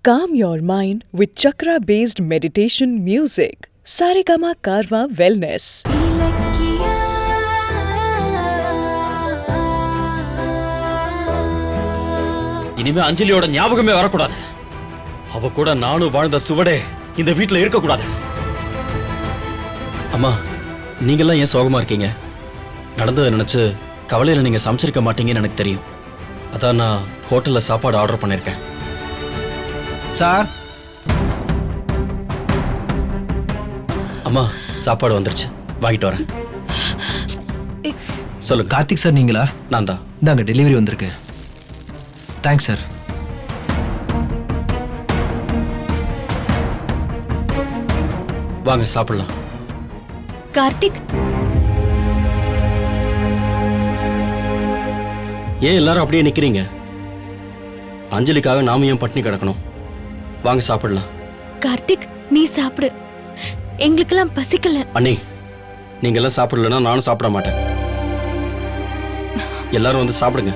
Calm your mind with chakra-based meditation music. Saregama Karwa Wellness. இனிமே அஞ்சலியோட ஞாபகமே வரக்கூடாது. அவ கூட நானும் வாழ்ந்த சுவடே இந்த வீட்டுல இருக்க கூடாது. அம்மா, நீங்கெல்லாம் ஏன் சோகமா இருக்கீங்க? நடந்ததை நினைச்சு கவலையில நீங்க சமைச்சிருக்க மாட்டீங்கன்னு எனக்கு தெரியும். அதான் நான் ஹோட்டல்ல சாப்பாடு ஆர்டர் பண்ணிருக்கேன். சார், அம்மா சாப்பாடு வந்துருச்சு, வாங்கிட்டு வரேன். சொல்லுங்க. கார்த்திக் சார் நீங்களா? நான் தான். இந்தாங்க டெலிவரி வந்திருக்கு. Thanks sir. வாங்க சாப்பிடலாம். கார்த்திக், ஏன் எல்லாரும் அப்படியே நிக்கிறீங்க? அஞ்சலிக்காக நாம ஏன் பட்டினி கிடக்கணும்? வாங்க சாப்பிடலாம். கார்த்திக் நீ சாப்பிடு, எங்களுக்கெல்லாம் பசிக்கல. அண்ணி, நீங்க எல்லாம் சாப்பிடலன்னா நானும் சாப்பிட மாட்டேன். எல்லாரும் வந்து சாப்பிடுங்க.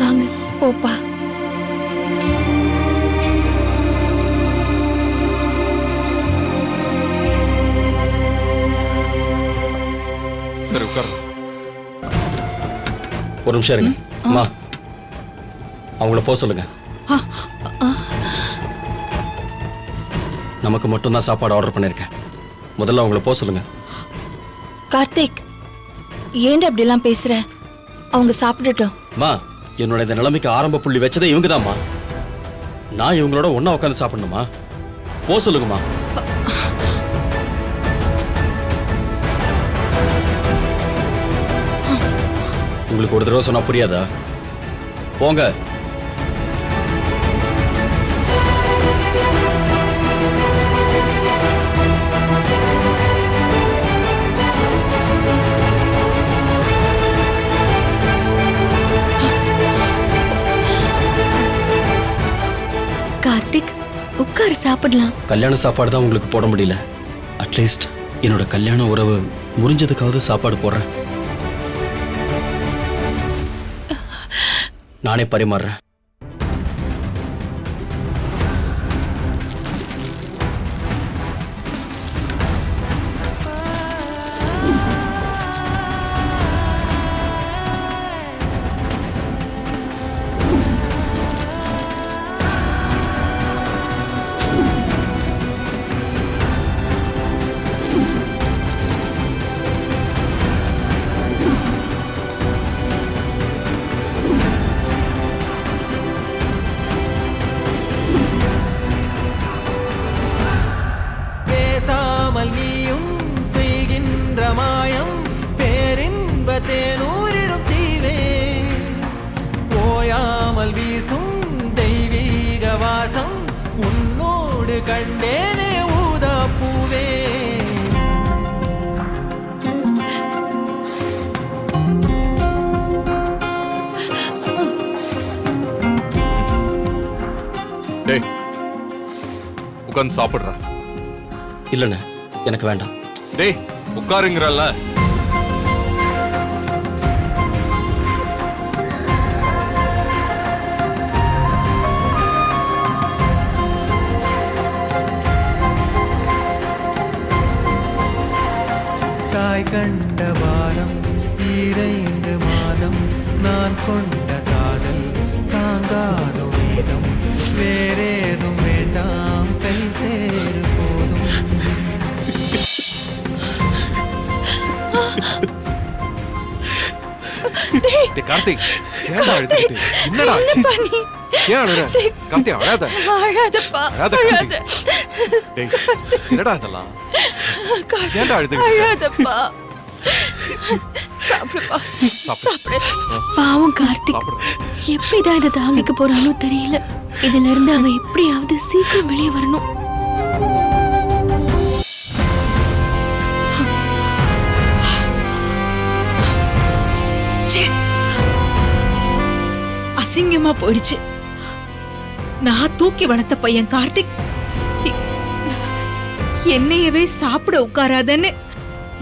வாங்க போப்பா. சரி உட்கார். ஒரு நிமிஷம் இருங்க. அம்மா, அவங்கள போக சொல்லுங்க. நமக்கு மட்டும்தான் சாப்பாடு ஆர்டர் பண்ணிருக்கேன். முதல்ல அவங்கள போக சொல்லுங்க. கார்த்திக், ஏன்டா அப்படி எல்லாம் பேசுற? அவங்க சாப்பிடட்டும். அம்மா, என்னோட இந்த நிலைமைக்கு ஆரம்ப புள்ளி வச்சதே இவங்க தான்மா. நான் இவங்களோட ஒண்ணா உட்காந்து சாப்பிடணுமா? போக சொல்லுங்கம்மா. உங்களுக்கு ஒரு தடவை சொன்னா புரியாதா? போங்க. கார்த்திக், உட்கார் சாப்பிடலாம். கல்யாண சாப்பாடு தான் உங்களுக்கு போட முடியல. அட்லீஸ்ட் என்னோட கல்யாண உறவு முறிஞ்சதுக்காவது சாப்பாடு போடுறேன். நானே பரிமாறுறேன். தேனூரிடும் தீவே ஓயாமல் வீசும் தெய்வீக வாசம் உன்னோடு கண்டேனே ஊதா பூவே. டேய், உட்கார்ந்து சாப்பிடுற? இல்லண்ணே, எனக்கு வேண்டாம். டேய், உட்காருங்கறல்ல. தாய் கண்ட வாரம் 2 மாதம் நான் கொண்ட காதல் தாங்காத வேதம் வேறேதும் வேண்டாம் கை சேரு போதும். கார்த்திக், ஏன்டா அழுதுகிட்டு? என்னடா ஏன் அழுற? கார்த்திக், அழாத. அழாதப்பா, அழாத கார்த்திக். டேய், என்னடா இதெல்லாம்? ஏன்டா அழுதுகிட்டு? அழாதப்பா. சாப்பிடுப்பா, சாப்பிடு. பாவம் கார்த்திக், எப்படிதான் இதை தாங்கிக்க போறானோ தெரியல. இதுல இருந்து அவன் எப்படியாவது சீக்கிரம் வெளியே வரணும். அசிங்கமா போயிடுச்சு. நான் தூக்கி வளர்த்த பையன் கார்த்திக் என்னையவே சாப்பிட உட்காராதன்னு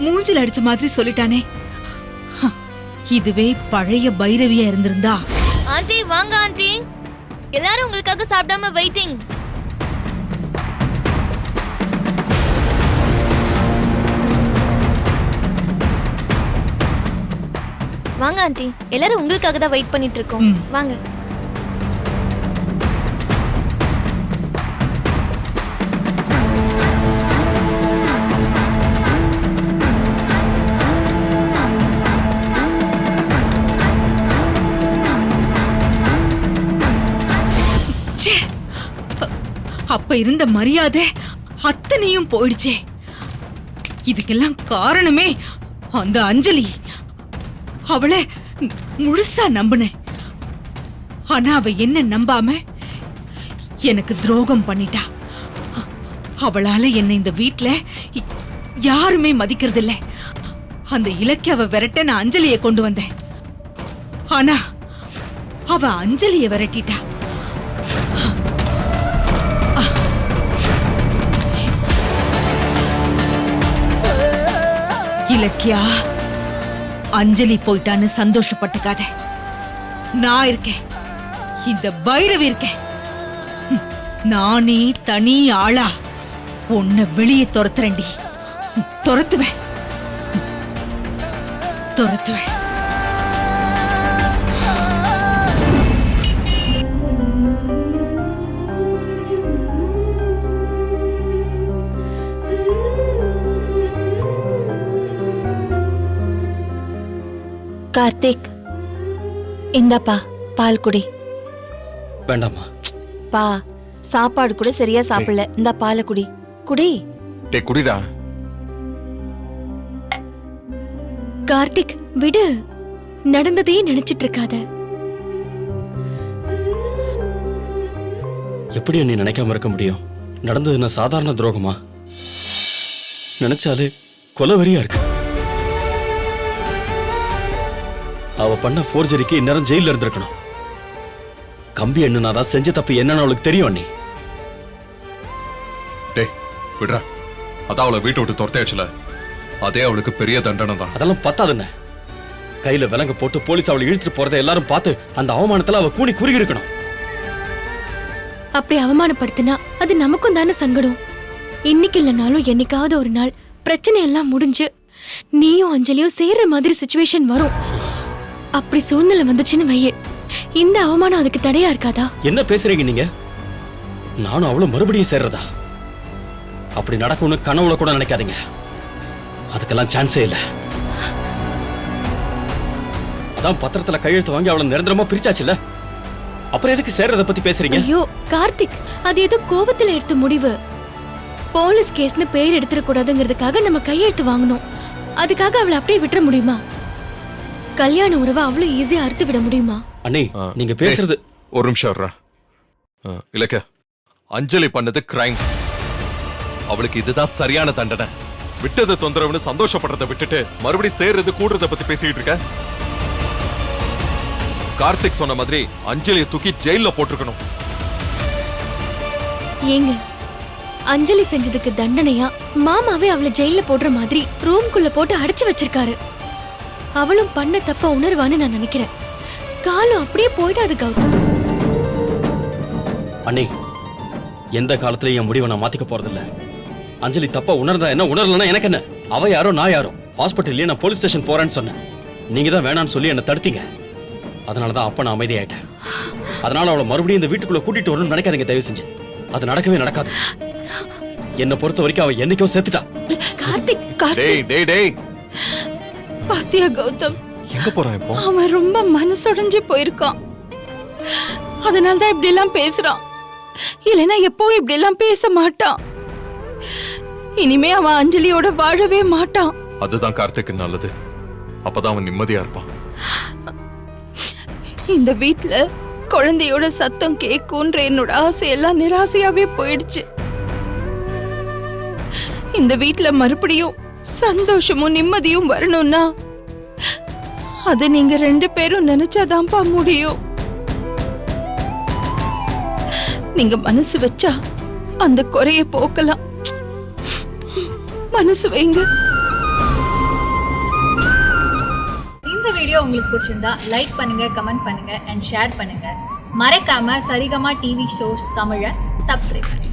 மூஞ்சில் அடிச்ச மாதிரி சொல்லிட்டானே. இதுவே பழைய பைரவியா இருந்திருந்தா ஆண்டி வாங்க ஆண்டி, எல்லாரும் உங்களுக்காக சாப்பிடாம வெயிட்டிங். வாங்க ஆண்டி, எல்லாரும் உங்களுக்காக தான் வெயிட் பண்ணிட்டு இருக்கோம். வாங்க. ச்சே! அப்ப இருந்த மரியாதை அத்தனையும் போயிடுச்சே. இதுக்கெல்லாம் காரணமே அந்த அஞ்சலி. அவளை முழுசா நம்பினேன். ஆனா அவ என்ன நம்பாம எனக்கு துரோகம் பண்ணிட்டா. அவளால என்ன இந்த வீட்ல யாருமே மதிக்கிறது இல்ல. அந்த இலக்கியாவை விரட்ட நான் அஞ்சலியை கொண்டு வந்தேன். ஆனா அவ அஞ்சலியை விரட்டிட்டா. இலக்கியா, அஞ்சலி போயிட்டான்னு சந்தோஷப்பட்டுக்காத. நான் இருக்கேன், இந்த பைரவி இருக்கேன். நானே தனி ஆளா உன்னை வெளியே துரத்துறேன்டி. துரத்துவேன். கார்த்திக், இந்தாப்பா பால் குடி. வேண்டாமா? பா, சாப்பாடு கூட சரியா சாப்பிடல. இந்த பாலை குடி. குடி. டேய் குடிடா. கார்த்திக் விடு, நடந்ததையே நினைச்சிட்டு இருக்காத. எப்படி நீ நினைக்காம இருக்க முடியும்? நடந்தது என்ன சாதாரண துரோகமா? நினைச்சாலே கொலவெறியா இருக்கு. அவ பண்ண ஃபோர்ஜரிக்கு இந்நேரம் ஜெயில இருந்திருக்கணும். கம்பி எண்ணுனாதான் செஞ்ச தப்பு என்னன்னு அவளுக்கு தெரியும். நீ டேய் விடுறா. அதான் அவளை வீட்டை விட்டு துரத்தியாச்சுல, அதே அவளுக்கு பெரிய தண்டனை தான். அதெல்லாம் பத்தாதுன்னு கையில விலங்க போட்டு போலீஸ் அவளை இழுத்துட்டு போறதை எல்லாரும் பார்த்து அந்த அவமானத்துல அவ கூனி குறுகி இருக்கணும். அப்படி அவமானப்படுத்தினா அது நமக்கும் தானே சங்கடம். இன்னைக்கு இல்லைனாலும் என்னைக்காவது ஒரு நாள் பிரச்சனை எல்லாம் முடிஞ்சு நீயும் அஞ்சலியும் சேர்ற மாதிரி சிச்சுவேஷன் வரும். அப்படி சூழ்நிலை வந்துச்சுன்னு வையே, இந்த அவமானம் அதுக்கு தடையா இருக்காதா? என்ன பேசுறீங்க நீங்க? நானும் அவளும் மறுபடியும் சேர்றதா? அப்படி நடக்கும்னு கனவுல கூட நினைக்காதீங்க. அதுக்கெல்லாம் சான்ஸே இல்ல. அதான் பத்திரத்துல கையெழுத்து வாங்கி அவளை நிரந்தரமா பிரிச்சாச்சுல்ல, அப்புறம் எதுக்கு சேர்றத பத்தி பேசுறீங்க? ஐயோ கார்த்திக், அது ஏதோ கோபத்துல எடுத்த முடிவு. போலீஸ் கேஸ்னு பேர் எடுத்துட கூடாதுங்கிறதுக்காக நம்ம கையெழுத்து வாங்கணும். அதுக்காக அவளை அப்படியே விட்டுற முடியுமா? கல்யாண உறவை அவ்வளவு ஈஸியா அறுத்து விட முடியுமா? அண்ணே, நீங்க பேசுறது ஒரு நிமிஷம் இருடா. இலக்கியா, அஞ்சலி பண்ணது கிரைம். அவளுக்கு இதுதான் சரியான தண்டனை. விட்டது தொந்தரவுன்னு சந்தோஷப்படுறத விட்டுட்டு மறுபடியும் சேர்றது கூடுறத பத்தி பேசிக்கிட்டு இருக்க. கார்த்திக் சொன்ன மாதிரி அஞ்சலியை தூக்கி ஜெயில போட்டிருக்கணும். ஏங்க, அஞ்சலி செஞ்சதுக்கு தண்டனையா மாமாவே அவளை ஜெயில போடுற மாதிரி ரூம்குள்ள போட்டு அடைச்சு வச்சிருக்காரு. அவளும் பண்ண தப்ப உணர்வான்னு நான் நினைக்கிறேன். காலம் அப்படியே போயிடாது கௌதம். அண்ணே, எந்த காலத்திலயும் என் முடிவை நான் மாத்திக்க போறதில்ல. அஞ்சலி தப்பா உணர்ந்தா என்ன, உணரலன்னா எனக்கு என்ன? அவ யாரோ நான் யாரோ. ஹாஸ்பிட்டல்லையே நான் போலீஸ் ஸ்டேஷன் போறேன்னு சொன்னேன். நீங்க தான் வேணான்னு சொல்லி என்ன தடுத்தீங்க. அதனாலதான் அப்ப நான் அமைதியாயிட்டேன். அதனால அவளை மறுபடியும் இந்த வீட்டுக்குள்ள கூட்டிட்டு வரணும்னு நினைக்காதீங்க தயவு செஞ்சு. அது நடக்கவே நடக்காது. என்னை பொறுத்த வரைக்கும் அவ என்னைக்கோ செத்துட்டா. கார்த்திக், டேய் டேய் டேய், பாத்தியா கௌதம், எங்க போறான் இப்போ? அவன் ரொம்ப மனசுடைஞ்சு போயிருக்கான். அதனால்தான் இப்படி எல்லாம் பேசுறான். இல்லைன்னா எப்பவும் இப்படி எல்லாம் பேச மாட்டான். இனிமே அவன் அஞ்சலியோட வாழவே மாட்டான். அதுதான் கார்த்திக்கு நல்லது. அப்பதான் அவன் நிம்மதியா இருப்பான். இந்த வீட்ல குழந்தையோட சத்தம் கேட்கும்ன்ற என்னோட ஆசையெல்லாம் நிராசையாவே போயிடுச்சு. இந்த வீட்ல மறுபடியும் சந்தோஷமும் நிம்மதியும் வரணும்னா அது நீங்க ரெண்டு பேரும் நினைச்சாதான்ப்பா முடியும். நீங்க மனசு வச்சா அந்த குறைய போக்கலாம். மனசு வைங்க. இந்த இந்த வீடியோ உங்களுக்கு பிடிச்சிருந்தா லைக் பண்ணுங்க, கமெண்ட் பண்ணுங்க அண்ட் ஷேர் பண்ணுங்க. மறக்காம சரிகமா டிவி ஷோஸ் தமிழை சப்ஸ்கிரைப் பண்ணுங்க.